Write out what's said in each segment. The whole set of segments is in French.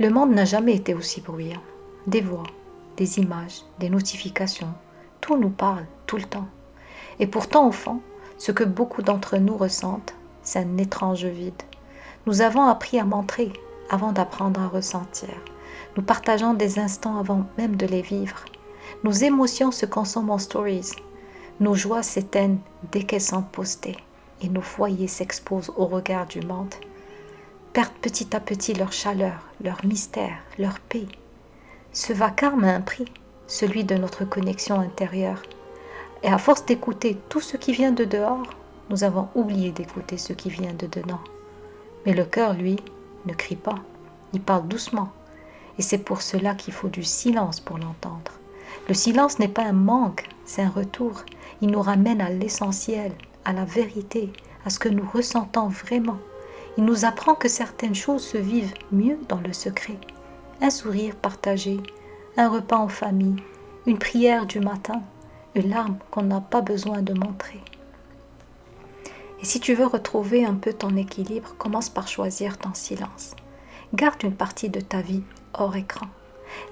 Le monde n'a jamais été aussi bruyant. Des voix, des images, des notifications, tout nous parle tout le temps. Et pourtant, au fond, ce que beaucoup d'entre nous ressentent, c'est un étrange vide. Nous avons appris à montrer avant d'apprendre à ressentir. Nous partageons des instants avant même de les vivre. Nos émotions se consomment en stories. Nos joies s'éteignent dès qu'elles sont postées. Et nos foyers s'exposent au regard du monde. Perdent petit à petit leur chaleur, leur mystère, leur paix. Ce vacarme a un prix, celui de notre connexion intérieure. Et à force d'écouter tout ce qui vient de dehors, nous avons oublié d'écouter ce qui vient de dedans. Mais le cœur, lui, ne crie pas, il parle doucement. Et c'est pour cela qu'il faut du silence pour l'entendre. Le silence n'est pas un manque, c'est un retour. Il nous ramène à l'essentiel, à la vérité, à ce que nous ressentons vraiment. Il nous apprend que certaines choses se vivent mieux dans le secret. Un sourire partagé, un repas en famille, une prière du matin, une larme qu'on n'a pas besoin de montrer. Et si tu veux retrouver un peu ton équilibre, commence par choisir ton silence. Garde une partie de ta vie hors écran.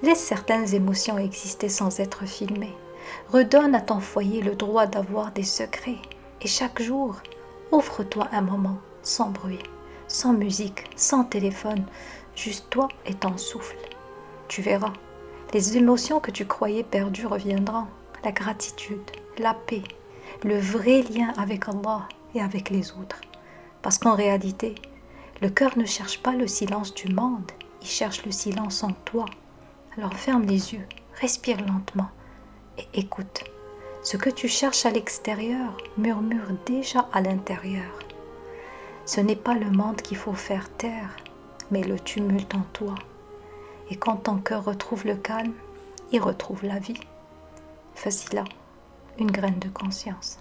Laisse certaines émotions exister sans être filmées. Redonne à ton foyer le droit d'avoir des secrets. Et chaque jour, offre-toi un moment sans bruit, sans musique, sans téléphone, juste toi et ton souffle. Tu verras, les émotions que tu croyais perdues reviendront. La gratitude, la paix, le vrai lien avec Allah et avec les autres. Parce qu'en réalité, le cœur ne cherche pas le silence du monde, il cherche le silence en toi. Alors ferme les yeux, respire lentement et écoute. Ce que tu cherches à l'extérieur murmure déjà à l'intérieur. Ce n'est pas le monde qu'il faut faire taire, mais le tumulte en toi. Et quand ton cœur retrouve le calme, il retrouve la vie. Facile là, une graine de conscience.